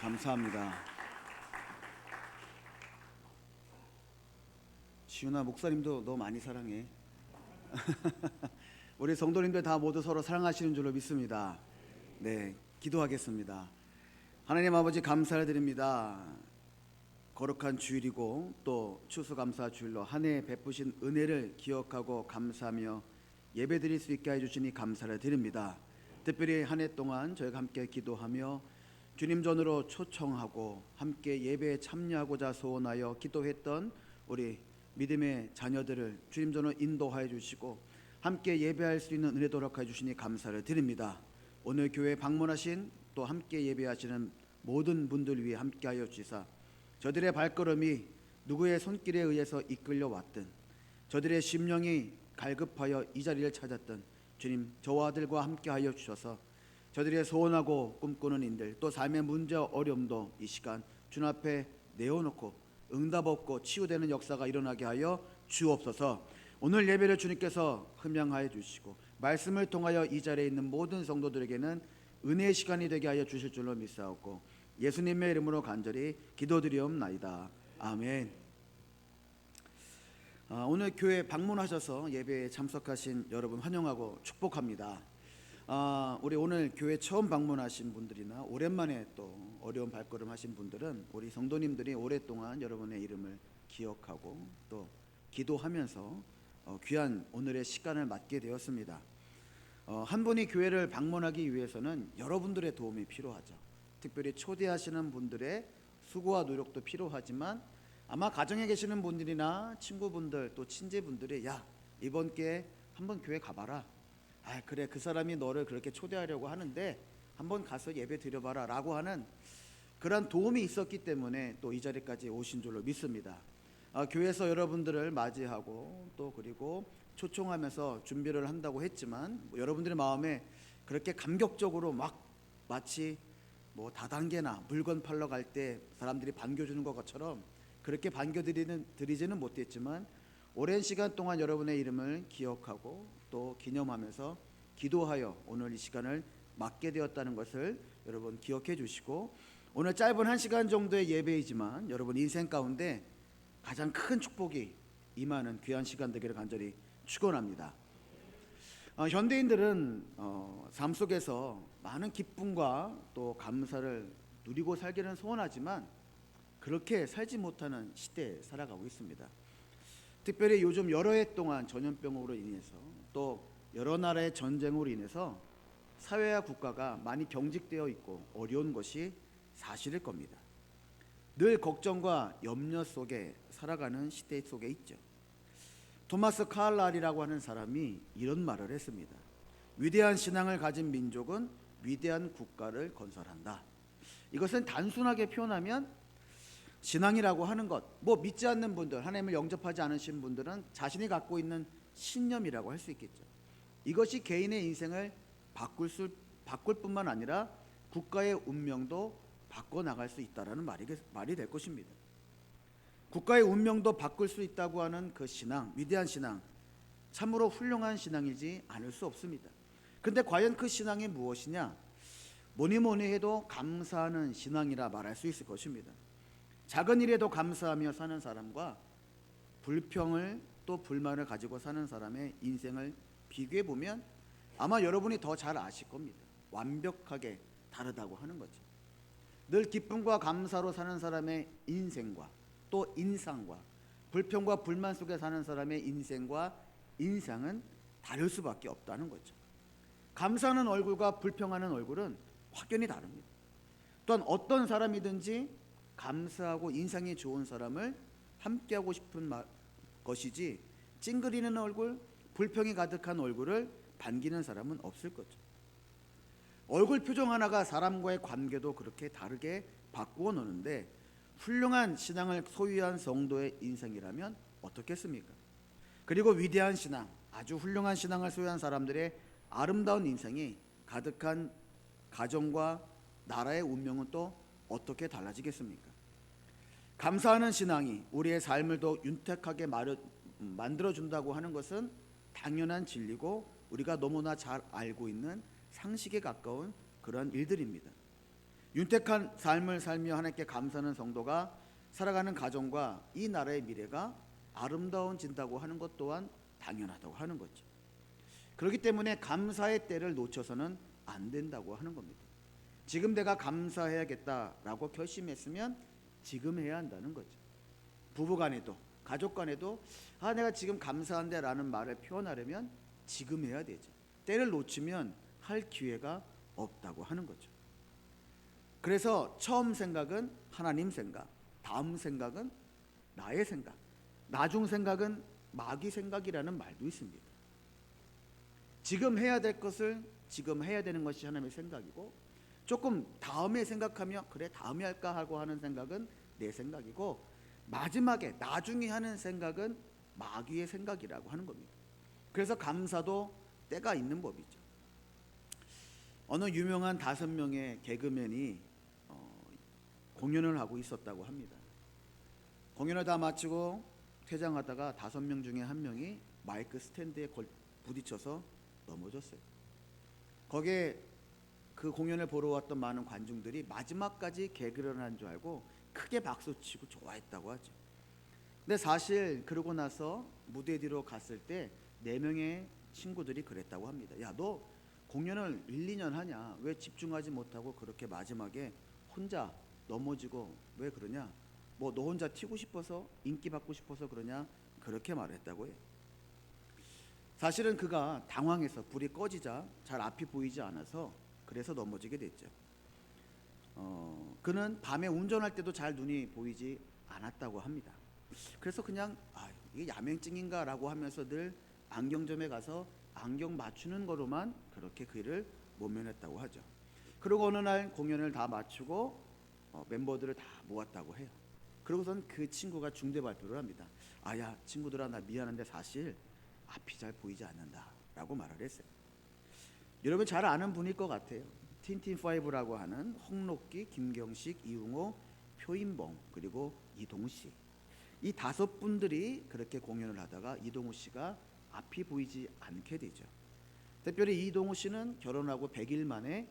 감사합니다. 지훈아 목사님도 너 많이 사랑해. 우리 성도님들 다 모두 서로 사랑하시는 줄로 믿습니다. 네, 기도하겠습니다. 하나님 아버지 감사를 드립니다. 거룩한 주일이고 또 추수감사 주일로 한 해 베푸신 은혜를 기억하고 감사하며 예배드릴 수 있게 해주시니 감사를 드립니다. 특별히 한 해 동안 저희가 함께 기도하며 주님 전으로 초청하고 함께 예배에 참여하고자 소원하여 기도했던 우리 믿음의 자녀들을 주님 전으로 인도하여 주시고 함께 예배할 수 있는 은혜 도락해 주시니 감사를 드립니다. 오늘 교회 방문하신 또 함께 예배하시는 모든 분들 위해 함께하여 주시사 저들의 발걸음이 누구의 손길에 의해서 이끌려 왔든 저들의 심령이 갈급하여 이 자리를 찾았던 주님 저와 아들과 함께하여 주셔서 저들의 소원하고 꿈꾸는 인들 또 삶의 문제 어려움도 이 시간 주님 앞에 내어놓고 응답 얻고 치유되는 역사가 일어나게 하여 주옵소서. 오늘 예배를 주님께서 흠양하여 주시고 말씀을 통하여 이 자리에 있는 모든 성도들에게는 은혜의 시간이 되게 하여 주실 줄로 믿사옵고 예수님의 이름으로 간절히 기도드리옵나이다. 아멘. 오늘 교회 방문하셔서 예배에 참석하신 여러분 환영하고 축복합니다. 우리 오늘 교회 처음 방문하신 분들이나 오랜만에 또 어려운 발걸음 하신 분들은 우리 성도님들이 오랫동안 여러분의 이름을 기억하고 또 기도하면서 귀한 오늘의 시간을 맞게 되었습니다. 한 분이 교회를 방문하기 위해서는 여러분들의 도움이 필요하죠. 특별히 초대하시는 분들의 수고와 노력도 필요하지만 아마 가정에 계시는 분들이나 친구분들 또 친지분들이 야 이번 기회에 한번 교회 가봐라. 그래 그 사람이 너를 그렇게 초대하려고 하는데 한번 가서 예배 드려봐라 라고 하는 그런 도움이 있었기 때문에 또 이 자리까지 오신 줄로 믿습니다. 교회에서 여러분들을 맞이하고 또 그리고 초청하면서 준비를 한다고 했지만 여러분들의 마음에 그렇게 감격적으로 막 마치 뭐 다단계나 물건 팔러 갈 때 사람들이 반겨주는 것처럼 그렇게 반겨드리지는 못했지만 오랜 시간 동안 여러분의 이름을 기억하고 또 기념하면서 기도하여 오늘 이 시간을 맞게 되었다는 것을 여러분 기억해 주시고 오늘 짧은 1시간 정도의 예배이지만 여러분 인생 가운데 가장 큰 축복이 임하는 귀한 시간 되기를 간절히 축원합니다. 현대인들은 삶 속에서 많은 기쁨과 또 감사를 누리고 살기는 소원하지만 그렇게 살지 못하는 시대에 살아가고 있습니다. 특별히 요즘 여러 해 동안 전염병으로 인해서 또 여러 나라의 전쟁으로 인해서 사회와 국가가 많이 경직되어 있고 어려운 것이 사실일 겁니다. 늘 걱정과 염려 속에 살아가는 시대 속에 있죠. 토마스 카를라이라고 하는 사람이 이런 말을 했습니다. 위대한 신앙을 가진 민족은 위대한 국가를 건설한다. 이것은 단순하게 표현하면 신앙이라고 하는 것, 뭐 믿지 않는 분들, 하나님을 영접하지 않으신 분들은 자신이 갖고 있는 신념이라고 할 수 있겠죠. 이것이 개인의 인생을 바꿀 뿐만 아니라 국가의 운명도 바꿔나갈 수 있다는 말이 될 것입니다. 국가의 운명도 바꿀 수 있다고 하는 그 신앙, 위대한 신앙, 참으로 훌륭한 신앙이지 않을 수 없습니다. 그런데 과연 그 신앙이 무엇이냐? 뭐니 해도 감사하는 신앙이라 말할 수 있을 것입니다. 작은 일에도 감사하며 사는 사람과 불평을 또 불만을 가지고 사는 사람의 인생을 비교해 보면 아마 여러분이 더 잘 아실 겁니다. 완벽하게 다르다고 하는 거죠. 늘 기쁨과 감사로 사는 사람의 인생과 또 인상과 불평과 불만 속에 사는 사람의 인생과 인상은 다를 수밖에 없다는 거죠. 감사하는 얼굴과 불평하는 얼굴은 확연히 다릅니다. 또한 어떤 사람이든지 감사하고 인상이 좋은 사람을 함께하고 싶은 것이지 찡그리는 얼굴, 불평이 가득한 얼굴을 반기는 사람은 없을 거죠. 얼굴 표정 하나가 사람과의 관계도 그렇게 다르게 바꾸어 놓는데 훌륭한 신앙을 소유한 성도의 인생이라면 어떻겠습니까? 그리고 위대한 신앙, 아주 훌륭한 신앙을 소유한 사람들의 아름다운 인생이 가득한 가정과 나라의 운명은 또 어떻게 달라지겠습니까? 감사하는 신앙이 우리의 삶을 더 윤택하게 만들어준다고 하는 것은 당연한 진리고 우리가 너무나 잘 알고 있는 상식에 가까운 그런 일들입니다. 윤택한 삶을 살며 하나님께 감사하는 성도가 살아가는 가정과 이 나라의 미래가 아름다워진다고 하는 것 또한 당연하다고 하는 거죠. 그렇기 때문에 감사의 때를 놓쳐서는 안 된다고 하는 겁니다. 지금 내가 감사해야겠다라고 결심했으면 지금 해야 한다는 거죠. 부부간에도 가족간에도 내가 지금 감사한데 라는 말을 표현하려면 지금 해야 되죠. 때를 놓치면 할 기회가 없다고 하는 거죠. 그래서 처음 생각은 하나님 생각, 다음 생각은 나의 생각, 나중 생각은 마귀 생각이라는 말도 있습니다. 지금 해야 될 것을 지금 해야 되는 것이 하나님의 생각이고, 조금 다음에 생각하며 그래 다음에 할까 하고 하는 생각은 내 생각이고, 마지막에 나중에 하는 생각은 마귀의 생각이라고 하는 겁니다. 그래서 감사도 때가 있는 법이죠. 어느 유명한 5명의 개그맨이 공연을 하고 있었다고 합니다. 공연을 다 마치고 퇴장하다가 5명 중에 1명이 마이크 스탠드에 부딪혀서 넘어졌어요. 거기에 그 공연을 보러 왔던 많은 관중들이 마지막까지 개그를 한 줄 알고 크게 박수치고 좋아했다고 하죠. 근데 사실 그러고 나서 무대 뒤로 갔을 때 4명의 친구들이 그랬다고 합니다. 야, 너 공연을 1, 2년 하냐? 왜 집중하지 못하고 그렇게 마지막에 혼자 넘어지고 왜 그러냐? 뭐 너 혼자 튀고 싶어서 인기 받고 싶어서 그러냐? 그렇게 말했다고 해요. 사실은 그가 당황해서 불이 꺼지자 잘 앞이 보이지 않아서 그래서 넘어지게 됐죠. 그는 밤에 운전할 때도 잘 눈이 보이지 않았다고 합니다. 그래서 그냥 이게 야맹증인가 라고 하면서 늘 안경점에 가서 안경 맞추는 거로만 그렇게 그 일을 모면했다고 하죠. 그리고 어느 날 공연을 다 마치고 멤버들을 다 모았다고 해요. 그러고선 그 친구가 중대 발표를 합니다. 야 친구들아, 나 미안한데 사실 앞이 잘 보이지 않는다 라고 말을 했어요. 여러분 잘 아는 분일 것 같아요. 틴틴5라고 하는 홍록기, 김경식, 이웅호, 표인봉 그리고 이동우 씨. 이 5분들이 그렇게 공연을 하다가 이동우 씨가 앞이 보이지 않게 되죠. 특별히 이동우 씨는 결혼하고 100일 만에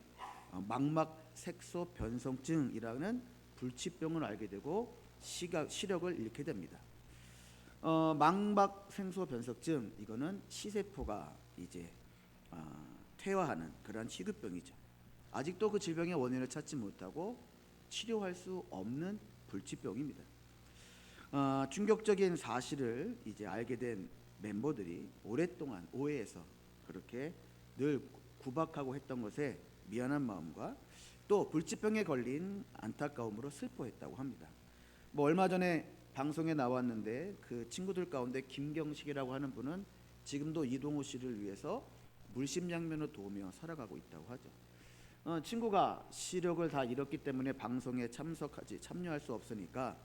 망막 색소 변성증이라는 불치병을 앓게 되고 시력을 잃게 됩니다. 망막 색소 변성증, 이거는 시세포가 이제 퇴화하는 그러한 희귀병이죠. 아직도 그 질병의 원인을 찾지 못하고 치료할 수 없는 불치병입니다. 충격적인 사실을 이제 알게 된 멤버들이 오랫동안 오해해서 그렇게 늘 구박하고 했던 것에 미안한 마음과 또 불치병에 걸린 안타까움으로 슬퍼했다고 합니다. 뭐 얼마 전에 방송에 나왔는데 그 친구들 가운데 김경식이라고 하는 분은 지금도 이동우 씨를 위해서 물심양면을 도우며 살아가고 있다고 하죠. 친구가 시력을 다 잃었기 때문에 방송에 참여할 수 없으니까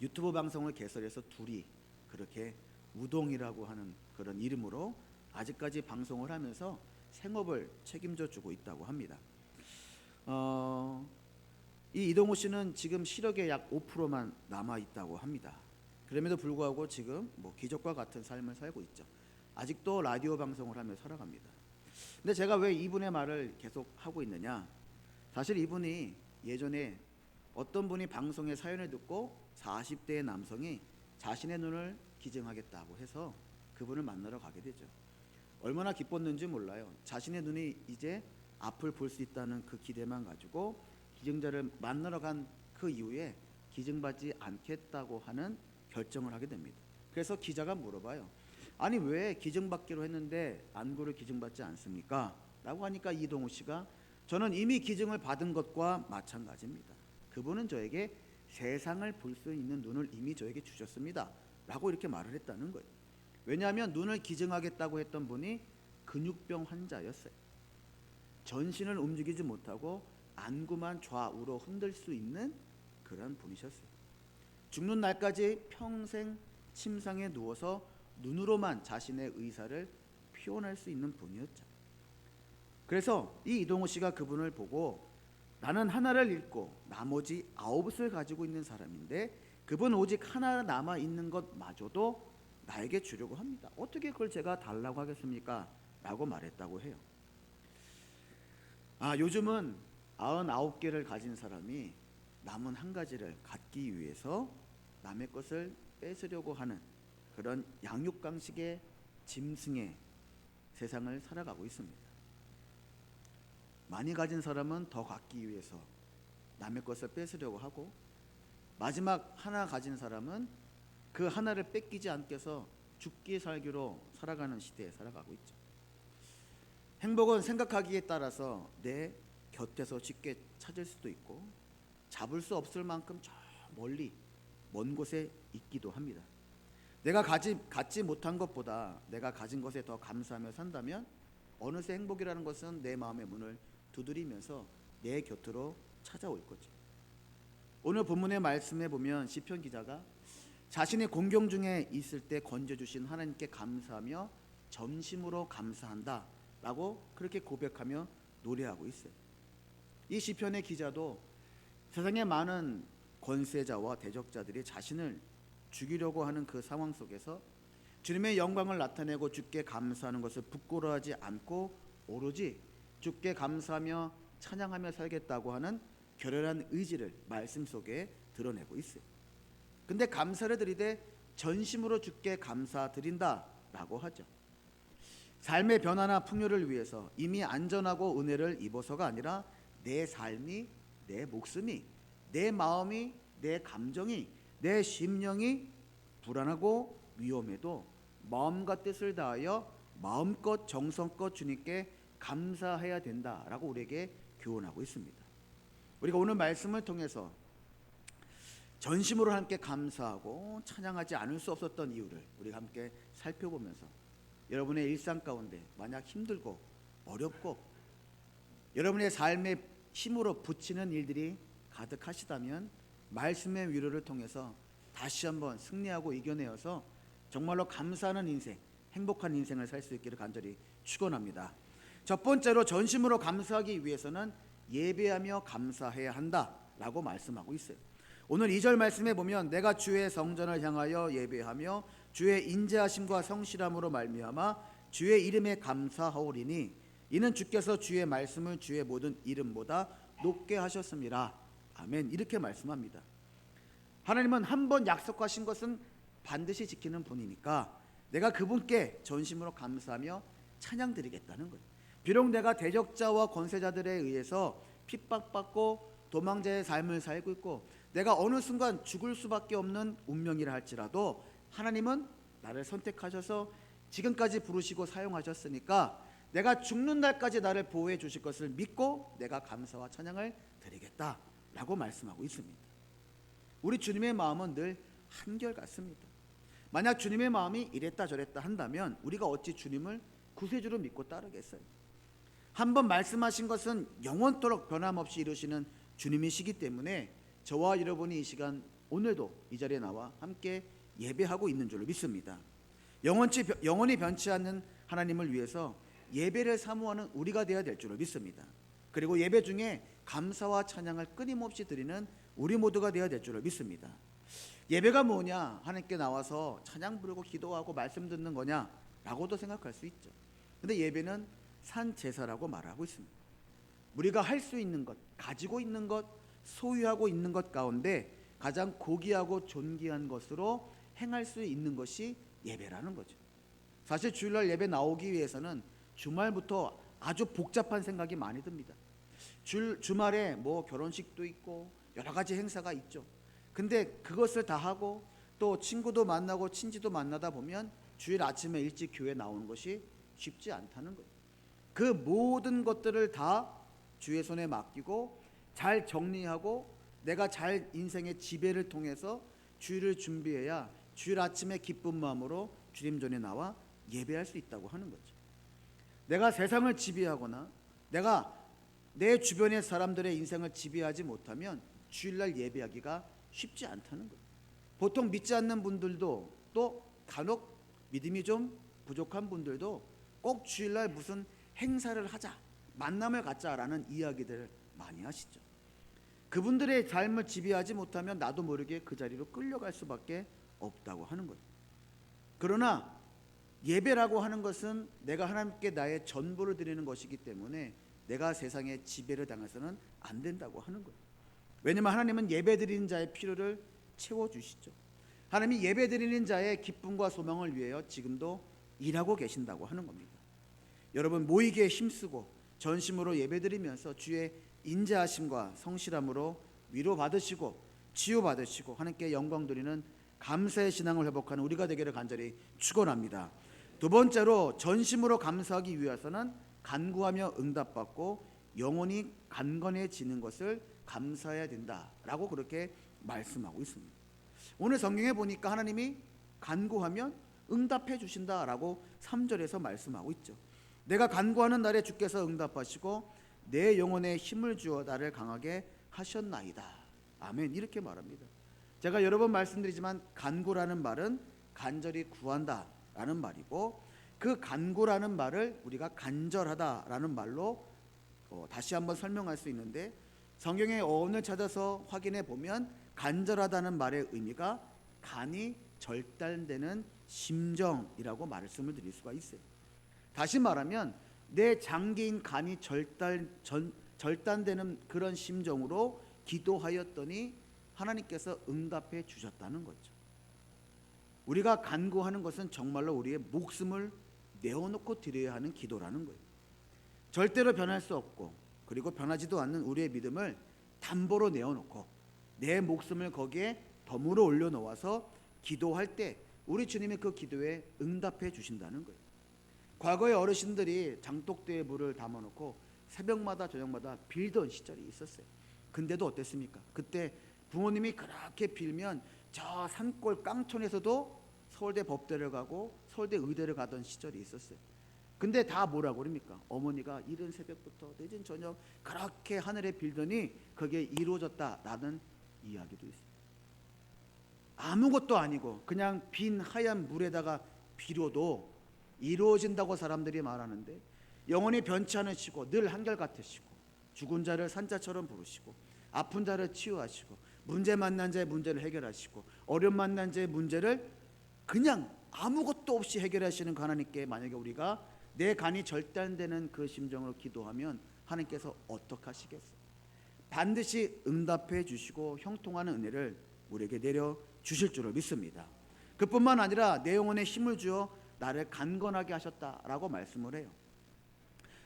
유튜브 방송을 개설해서 둘이 그렇게 우동이라고 하는 그런 이름으로 아직까지 방송을 하면서 생업을 책임져 주고 있다고 합니다. 이 이동우 씨는 지금 시력의 약 5%만 남아 있다고 합니다. 그럼에도 불구하고 지금 뭐 기적과 같은 삶을 살고 있죠. 아직도 라디오 방송을 하며 살아갑니다. 근데 제가 왜 이분의 말을 계속 하고 있느냐? 사실 이분이 예전에 어떤 분이 방송에 사연을 듣고 40대의 남성이 자신의 눈을 기증하겠다고 해서 그분을 만나러 가게 되죠. 얼마나 기뻤는지 몰라요. 자신의 눈이 이제 앞을 볼 수 있다는 그 기대만 가지고 기증자를 만나러 간 그 이후에 기증받지 않겠다고 하는 결정을 하게 됩니다. 그래서 기자가 물어봐요. 아니 왜 기증받기로 했는데 안구를 기증받지 않습니까? 라고 하니까 이동우 씨가 저는 이미 기증을 받은 것과 마찬가지입니다. 그분은 저에게 세상을 볼 수 있는 눈을 이미 저에게 주셨습니다. 라고 이렇게 말을 했다는 거예요. 왜냐하면 눈을 기증하겠다고 했던 분이 근육병 환자였어요. 전신을 움직이지 못하고 안구만 좌우로 흔들 수 있는 그런 분이셨어요. 죽는 날까지 평생 침상에 누워서 눈으로만 자신의 의사를 표현할 수 있는 분이었죠. 그래서 이 이동우 씨가 그분을 보고 나는 하나를 잃고 나머지 9을 가지고 있는 사람인데 그분 오직 하나 남아 있는 것마저도 나에게 주려고 합니다. 어떻게 그걸 제가 달라고 하겠습니까? 라고 말했다고 해요. 요즘은 99개를 가진 사람이 남은 한 가지를 갖기 위해서 남의 것을 뺏으려고 하는 그런 양육강식의 짐승의 세상을 살아가고 있습니다. 많이 가진 사람은 더 갖기 위해서 남의 것을 뺏으려고 하고, 마지막 하나 가진 사람은 그 하나를 뺏기지 않게서 죽기 살기로 살아가는 시대에 살아가고 있죠. 행복은 생각하기에 따라서 내 곁에서 쉽게 찾을 수도 있고 잡을 수 없을 만큼 저 멀리 먼 곳에 있기도 합니다. 내가 갖지 못한 것보다 내가 가진 것에 더 감사하며 산다면 어느새 행복이라는 것은 내 마음의 문을 두드리면서 내 곁으로 찾아올 거죠. 오늘 본문의 말씀에 보면 시편 기자가 자신의 공경 중에 있을 때 건져주신 하나님께 감사하며 전심으로 감사한다 라고 그렇게 고백하며 노래하고 있어요. 이 시편의 기자도 세상에 많은 권세자와 대적자들이 자신을 죽이려고 하는 그 상황 속에서 주님의 영광을 나타내고 주께 감사하는 것을 부끄러워하지 않고 오로지 주께 감사하며 찬양하며 살겠다고 하는 결연한 의지를 말씀 속에 드러내고 있어요. 근데 감사를 드리되 전심으로 주께 감사드린다라고 하죠. 삶의 변화나 풍요를 위해서 이미 안전하고 은혜를 입어서가 아니라 내 삶이, 내 목숨이, 내 마음이, 내 감정이, 내 심령이 불안하고 위험해도 마음과 뜻을 다하여 마음껏 정성껏 주님께 감사해야 된다라고 우리에게 교훈하고 있습니다. 우리가 오늘 말씀을 통해서 전심으로 함께 감사하고 찬양하지 않을 수 없었던 이유를 우리가 함께 살펴보면서 여러분의 일상 가운데 만약 힘들고 어렵고 여러분의 삶에 힘으로 붙이는 일들이 가득하시다면 말씀의 위로를 통해서 다시 한번 승리하고 이겨내어서 정말로 감사하는 인생, 행복한 인생을 살 수 있기를 간절히 축원합니다. 첫 번째로 전심으로 감사하기 위해서는 예배하며 감사해야 한다라고 말씀하고 있어요. 오늘 2절 말씀에 보면 내가 주의 성전을 향하여 예배하며 주의 인자하심과 성실함으로 말미암아 주의 이름에 감사하오리니 이는 주께서 주의 말씀을 주의 모든 이름보다 높게 하셨습니다. 아멘. 이렇게 말씀합니다. 하나님은 한 번 약속하신 것은 반드시 지키는 분이니까 내가 그분께 전심으로 감사하며 찬양드리겠다는 거예요. 비록 내가 대적자와 권세자들에 의해서 핍박받고 도망자의 삶을 살고 있고 내가 어느 순간 죽을 수밖에 없는 운명이라 할지라도 하나님은 나를 선택하셔서 지금까지 부르시고 사용하셨으니까 내가 죽는 날까지 나를 보호해 주실 것을 믿고 내가 감사와 찬양을 드리겠다라고 말씀하고 있습니다. 우리 주님의 마음은 늘 한결같습니다. 만약 주님의 마음이 이랬다 저랬다 한다면 우리가 어찌 주님을 구세주로 믿고 따르겠어요? 한번 말씀하신 것은 영원토록 변함없이 이루시는 주님이시기 때문에 저와 여러분이 이 시간 오늘도 이 자리에 나와 함께 예배하고 있는 줄로 믿습니다. 영원히 변치 않는 하나님을 위해서 예배를 사모하는 우리가 되어야 될 줄로 믿습니다. 그리고 예배 중에 감사와 찬양을 끊임없이 드리는 우리 모두가 되어야 될 줄로 믿습니다. 예배가 뭐냐? 하나님께 나와서 찬양 부르고 기도하고 말씀 듣는 거냐라고도 생각할 수 있죠. 근데 예배는 산 제사라고 말하고 있습니다. 우리가 할 수 있는 것, 가지고 있는 것, 소유하고 있는 것 가운데 가장 고귀하고 존귀한 것으로 행할 수 있는 것이 예배라는 거죠. 사실 주일날 예배 나오기 위해서는 주말부터 아주 복잡한 생각이 많이 듭니다. 주말에 뭐 결혼식도 있고 여러 가지 행사가 있죠. 근데 그것을 다 하고 또 친구도 만나고 친지도 만나다 보면 주일 아침에 일찍 교회 나오는 것이 쉽지 않다는 거예요. 그 모든 것들을 다 주의 손에 맡기고 잘 정리하고 내가 잘 인생의 지배를 통해서 주일을 준비해야 주일 아침에 기쁜 마음으로 주님 전에 나와 예배할 수 있다고 하는 거죠. 내가 세상을 지배하거나 내가 내 주변의 사람들의 인생을 지배하지 못하면 주일날 예배하기가 쉽지 않다는 거예요. 보통 믿지 않는 분들도 또 간혹 믿음이 좀 부족한 분들도 꼭 주일날 무슨 행사를 하자, 만남을 갖자라는 이야기들을 많이 하시죠. 그분들의 삶을 지배하지 못하면 나도 모르게 그 자리로 끌려갈 수밖에 없다고 하는 거예요. 그러나 예배라고 하는 것은 내가 하나님께 나의 전부를 드리는 것이기 때문에 내가 세상에 지배를 당해서는 안 된다고 하는 거예요. 왜냐하면 하나님은 예배드리는 자의 필요를 채워주시죠. 하나님이 예배드리는 자의 기쁨과 소망을 위하여 지금도 일하고 계신다고 하는 겁니다. 여러분, 모이기에 힘쓰고 전심으로 예배드리면서 주의 인자하심과 성실함으로 위로받으시고 치유받으시고 하나님께 영광 드리는 감사의 신앙을 회복하는 우리가 되기를 간절히 축원합니다. 두 번째로, 전심으로 감사하기 위해서는 간구하며 응답받고 영혼이 간건해지는 것을 감사해야 된다라고 그렇게 말씀하고 있습니다. 오늘 성경에 보니까 하나님이 간구하면 응답해 주신다라고 3절에서 말씀하고 있죠. 내가 간구하는 날에 주께서 응답하시고 내 영혼에 힘을 주어 나를 강하게 하셨나이다. 아멘. 이렇게 말합니다. 제가 여러 번 말씀드리지만 간구라는 말은 간절히 구한다라는 말이고, 그 간구라는 말을 우리가 간절하다라는 말로 다시 한번 설명할 수 있는데, 성경의 어원을 찾아서 확인해 보면 간절하다는 말의 의미가 간이 절단되는 심정이라고 말씀을 드릴 수가 있어요. 다시 말하면 내 장기인 간이 절단되는 그런 심정으로 기도하였더니 하나님께서 응답해 주셨다는 거죠. 우리가 간구하는 것은 정말로 우리의 목숨을 내어놓고 드려야 하는 기도라는 거예요. 절대로 변할 수 없고, 그리고 변하지도 않는 우리의 믿음을 담보로 내어놓고 내 목숨을 거기에 덤으로 올려놓아서 기도할 때 우리 주님이 그 기도에 응답해 주신다는 거예요. 과거의 어르신들이 장독대에 물을 담아놓고 새벽마다 저녁마다 빌던 시절이 있었어요. 근데도 어땠습니까? 그때 부모님이 그렇게 빌면 저 산골 깡촌에서도 서울대 법대를 가고 서울대 의대를 가던 시절이 있었어요. 근데 다 뭐라고 그럽니까? 어머니가 이른 새벽부터 늦은 저녁 그렇게 하늘에 빌더니 그게 이루어졌다라는 이야기도 있어요. 아무것도 아니고 그냥 빈 하얀 물에다가 빌어도 이루어진다고 사람들이 말하는데, 영원히 변치 않으시고 늘 한결같으시고 죽은 자를 산자처럼 부르시고 아픈 자를 치유하시고 문제 만난 자의 문제를 해결하시고 어려움 만난 자의 문제를 그냥 아무것도 없이 해결하시는 하나님께 만약에 우리가 내 간이 절단되는 그 심정으로 기도하면 하나님께서 어떻게 하시겠어요? 반드시 응답해 주시고 형통하는 은혜를 우리에게 내려 주실 줄을 믿습니다. 그뿐만 아니라 내 영혼에 힘을 주어 나를 간건하게 하셨다라고 말씀을 해요.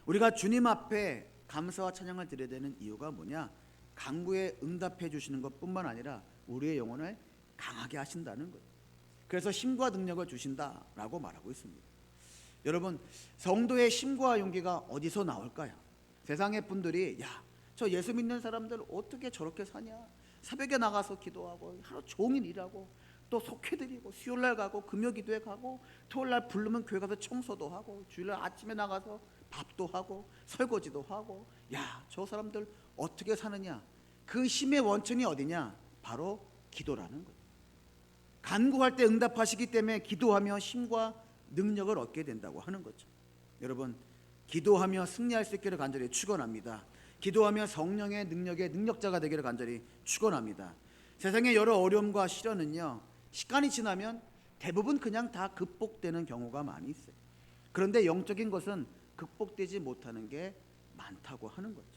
우리가 주님 앞에 감사와 찬양을 드려야 되는 이유가 뭐냐? 간구에 응답해 주시는 것뿐만 아니라 우리의 영혼을 강하게 하신다는 거예요. 그래서 힘과 능력을 주신다라고 말하고 있습니다. 여러분, 성도의 힘과 용기가 어디서 나올까요? 세상의 분들이 저 예수 믿는 사람들 어떻게 저렇게 사냐? 새벽에 나가서 기도하고 하루 종일 일하고 또 속회드리고 수요일날 가고 금요기도에 가고 토요일날 부르면 교회 가서 청소도 하고 주일날 아침에 나가서 밥도 하고 설거지도 하고, 저 사람들 어떻게 사느냐? 그 힘의 원천이 어디냐? 바로 기도라는 거예요. 간구할 때 응답하시기 때문에 기도하며 힘과 능력을 얻게 된다고 하는 거죠. 여러분, 기도하며 승리할 수 있기를 간절히 축원합니다. 기도하며 성령의 능력의 능력자가 되기를 간절히 축원합니다. 세상의 여러 어려움과 시련은요, 시간이 지나면 대부분 그냥 다 극복되는 경우가 많이 있어요. 그런데 영적인 것은 극복되지 못하는 게 많다고 하는 거죠.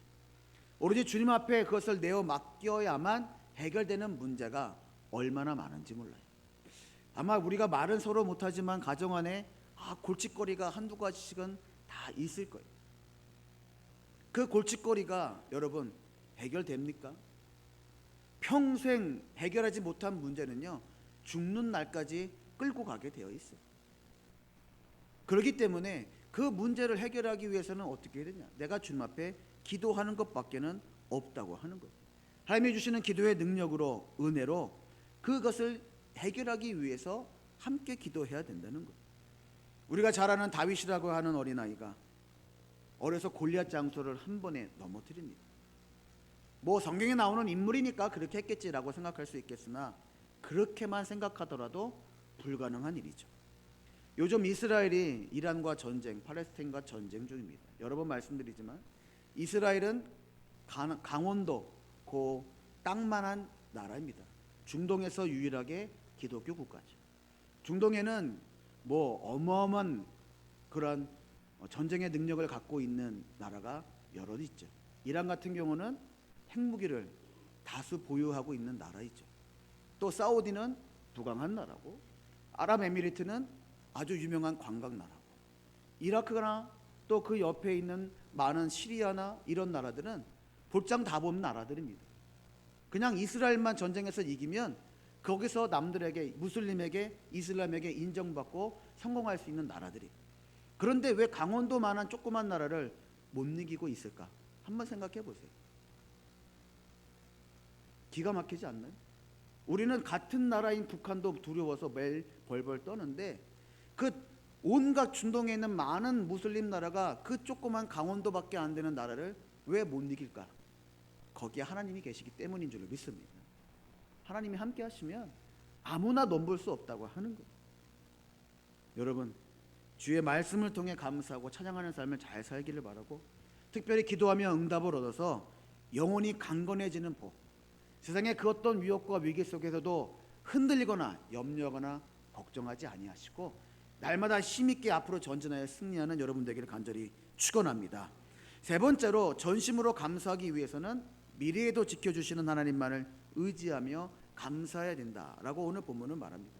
오로지 주님 앞에 그것을 내어 맡겨야만 해결되는 문제가 얼마나 많은지 몰라요. 아마 우리가 말은 서로 못하지만 가정 안에 골칫거리가 한두 가지씩은 다 있을 거예요. 그 골칫거리가 여러분 해결됩니까? 평생 해결하지 못한 문제는요, 죽는 날까지 끌고 가게 되어 있어요. 그렇기 때문에 그 문제를 해결하기 위해서는 어떻게 해야 되냐? 내가 주님 앞에 기도하는 것밖에는 없다고 하는 거예요. 하나님이 주시는 기도의 능력으로, 은혜로 그것을 해결하기 위해서 함께 기도해야 된다는 거예요. 우리가 잘 아는 다윗이라고 하는 어린아이가 어려서 골리앗 장소를 한 번에 넘어뜨립니다. 뭐 성경에 나오는 인물이니까 그렇게 했겠지라고 생각할 수 있겠으나 그렇게만 생각하더라도 불가능한 일이죠. 요즘 이스라엘이 이란과 전쟁, 팔레스타인과 전쟁 중입니다. 여러 번 말씀드리지만 이스라엘은 강원도 그 땅만한 나라입니다. 중동에서 유일하게 기독교 국가죠. 중동에는 뭐 어마어마한 그런 전쟁의 능력을 갖고 있는 나라가 여러 있죠. 이란 같은 경우는 핵무기를 다수 보유하고 있는 나라이죠. 또 사우디는 부강한 나라고, 아랍에미리트는 아주 유명한 관광 나라고, 이라크나 또 그 옆에 있는 많은 시리아나 이런 나라들은 볼장 다 본 나라들입니다. 그냥 이스라엘만 전쟁에서 이기면 거기서 남들에게, 무슬림에게, 이슬람에게 인정받고 성공할 수 있는 나라들이. 그런데 왜 강원도만한 조그만 나라를 못 이기고 있을까? 한번 생각해 보세요. 기가 막히지 않나요? 우리는 같은 나라인 북한도 두려워서 매일 벌벌 떠는데, 그 온갖 중동에 있는 많은 무슬림 나라가 그 조그만 강원도밖에 안 되는 나라를 왜 못 이길까? 거기에 하나님이 계시기 때문인 줄 믿습니다. 하나님이 함께 하시면 아무나 넘볼 수 없다고 하는 거예요. 여러분, 주의 말씀을 통해 감사하고 찬양하는 삶을 잘 살기를 바라고, 특별히 기도하며 응답을 얻어서 영혼이 강건해지는 복, 세상의 그 어떤 위협과 위기 속에서도 흔들리거나 염려하거나 걱정하지 아니하시고 날마다 힘있게 앞으로 전진하여 승리하는 여러분 되기를 간절히 축원합니다. 세 번째로, 전심으로 감사하기 위해서는 미래에도 지켜주시는 하나님만을 의지하며 감사해야 된다라고 오늘 본문은 말합니다.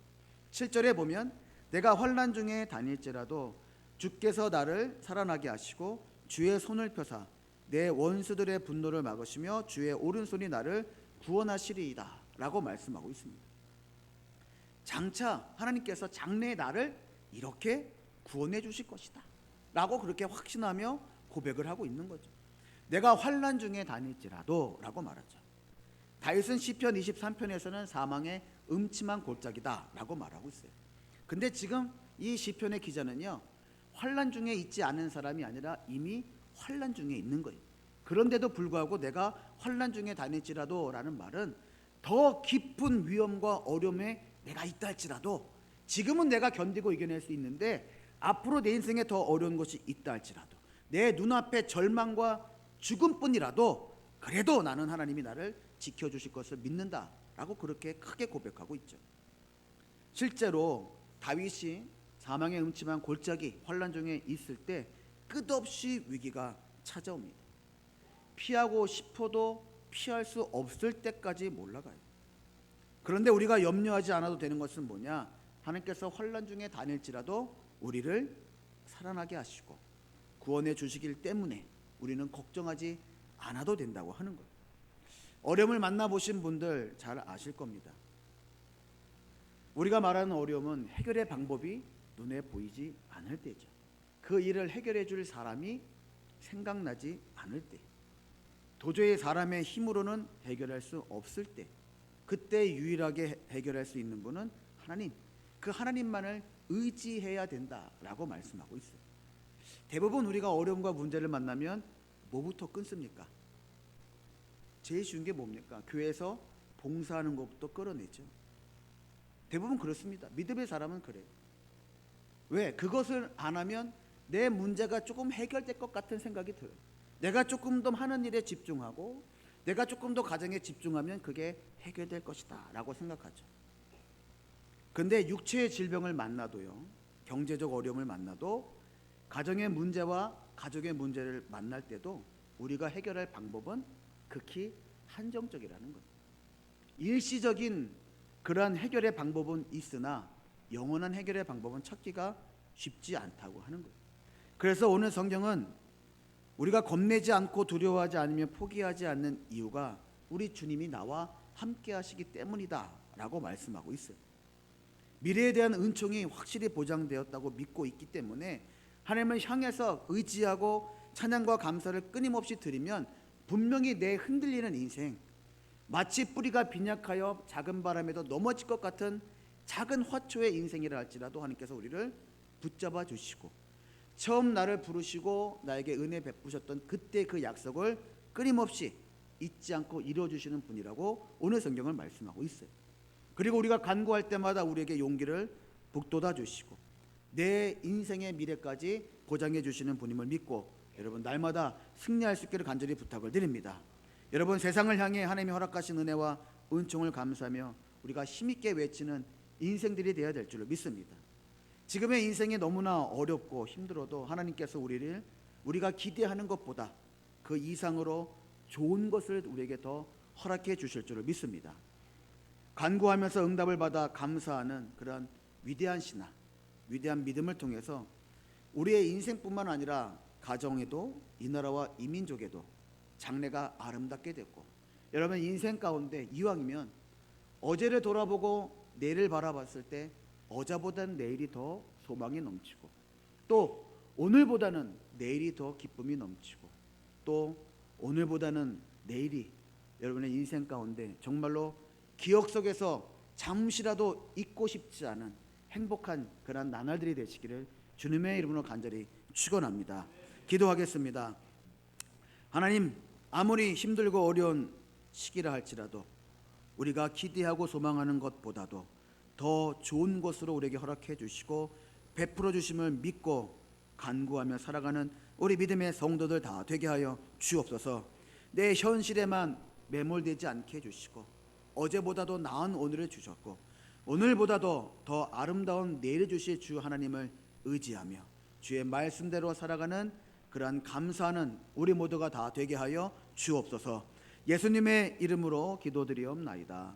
7절에 보면 내가 환난 중에 다닐지라도 주께서 나를 살아나게 하시고 주의 손을 펴사 내 원수들의 분노를 막으시며 주의 오른손이 나를 구원하시리이다 라고 말씀하고 있습니다. 장차 하나님께서 장래의 나를 이렇게 구원해 주실 것이다 라고 그렇게 확신하며 고백을 하고 있는 거죠. 내가 환난 중에 다닐지라도 라고 말하죠. 다윗은 시편 23편에서는 사망의 음침한 골짜기다 라고 말하고 있어요. 근데 지금 이 시편의 기자는요, 환난 중에 있지 않은 사람이 아니라 이미 환난 중에 있는 거예요. 그런데도 불구하고 내가 환난 중에 다닐지라도 라는 말은 더 깊은 위험과 어려움에 내가 있다 할지라도 지금은 내가 견디고 이겨낼 수 있는데 앞으로 내 인생에 더 어려운 것이 있다 할지라도 내 눈앞에 절망과 죽음뿐이라도 그래도 나는 하나님이 나를 지켜주실 것을 믿는다 라고 그렇게 크게 고백하고 있죠. 실제로 다윗이 사망의 음침한 골짜기 환난 중에 있을 때 끝없이 위기가 찾아옵니다. 피하고 싶어도 피할 수 없을 때까지 몰라가요. 그런데 우리가 염려하지 않아도 되는 것은 뭐냐? 하나님께서 환난 중에 다닐지라도 우리를 살아나게 하시고 구원해 주시길 때문에 우리는 걱정하지 않아도 된다고 하는 거예요. 어려움을 만나보신 분들 잘 아실 겁니다. 우리가 말하는 어려움은 해결의 방법이 눈에 보이지 않을 때죠. 그 일을 해결해 줄 사람이 생각나지 않을 때, 도저히 사람의 힘으로는 해결할 수 없을 때, 그때 유일하게 해결할 수 있는 분은 하나님, 그 하나님만을 의지해야 된다라고 말씀하고 있어요. 대부분 우리가 어려움과 문제를 만나면 뭐부터 끊습니까? 제일 쉬운 게 뭡니까? 교회에서 봉사하는 것부터 끌어내죠. 대부분 그렇습니다. 믿음의 사람은 그래요. 왜? 그것을 안 하면 내 문제가 조금 해결될 것 같은 생각이 들어요. 내가 조금 더 하는 일에 집중하고 내가 조금 더 가정에 집중하면 그게 해결될 것이다 라고 생각하죠. 근데 육체의 질병을 만나도요, 경제적 어려움을 만나도, 가정의 문제와 가족의 문제를 만날 때도 우리가 해결할 방법은 극히 한정적이라는 거예요. 일시적인 그러한 해결의 방법은 있으나 영원한 해결의 방법은 찾기가 쉽지 않다고 하는 거예요. 그래서 오늘 성경은 우리가 겁내지 않고 두려워하지 않으며 포기하지 않는 이유가 우리 주님이 나와 함께 하시기 때문이다 라고 말씀하고 있어요. 미래에 대한 은총이 확실히 보장되었다고 믿고 있기 때문에 하나님을 향해서 의지하고 찬양과 감사를 끊임없이 드리면 분명히 내 흔들리는 인생, 마치 뿌리가 빈약하여 작은 바람에도 넘어질 것 같은 작은 화초의 인생이라 할지라도 하나님께서 우리를 붙잡아 주시고 처음 나를 부르시고 나에게 은혜 베푸셨던 그때 그 약속을 끊임없이 잊지 않고 이루어주시는 분이라고 오늘 성경을 말씀하고 있어요. 그리고 우리가 간구할 때마다 우리에게 용기를 북돋아 주시고 내 인생의 미래까지 보장해 주시는 분임을 믿고 여러분 날마다 승리할 수 있기를 간절히 부탁을 드립니다. 여러분, 세상을 향해 하나님이 허락하신 은혜와 은총을 감사하며 우리가 힘있게 외치는 인생들이 되어야 될 줄을 믿습니다. 지금의 인생이 너무나 어렵고 힘들어도 하나님께서 우리가 기대하는 것보다 그 이상으로 좋은 것을 우리에게 더 허락해 주실 줄을 믿습니다. 간구하면서 응답을 받아 감사하는 그런 위대한 신앙, 위대한 믿음을 통해서 우리의 인생뿐만 아니라 가정에도 이 나라와 이 민족에도 장래가 아름답게 됐고, 여러분 인생 가운데 이왕이면 어제를 돌아보고 내일을 바라봤을 때 어제보다는 내일이 더 소망이 넘치고, 또 오늘보다는 내일이 더 기쁨이 넘치고, 또 오늘보다는 내일이 여러분의 인생 가운데 정말로 기억 속에서 잠시라도 잊고 싶지 않은 행복한 그런 나날들이 되시기를 주님의 이름으로 간절히 축원합니다. 기도하겠습니다. 하나님, 아무리 힘들고 어려운 시기라 할지라도 우리가 기대하고 소망하는 것보다도 더 좋은 것으로 우리에게 허락해 주시고 베풀어 주심을 믿고 간구하며 살아가는 우리 믿음의 성도들 다 되게 하여 주옵소서. 내 현실에만 매몰되지 않게 해주시고 어제보다도 나은 오늘을 주셨고 오늘보다도 더 아름다운 내일을 주실 주 하나님을 의지하며 주의 말씀대로 살아가는 그러한 감사하는 우리 모두가 다 되게 하여 주옵소서. 예수님의 이름으로 기도드리옵나이다.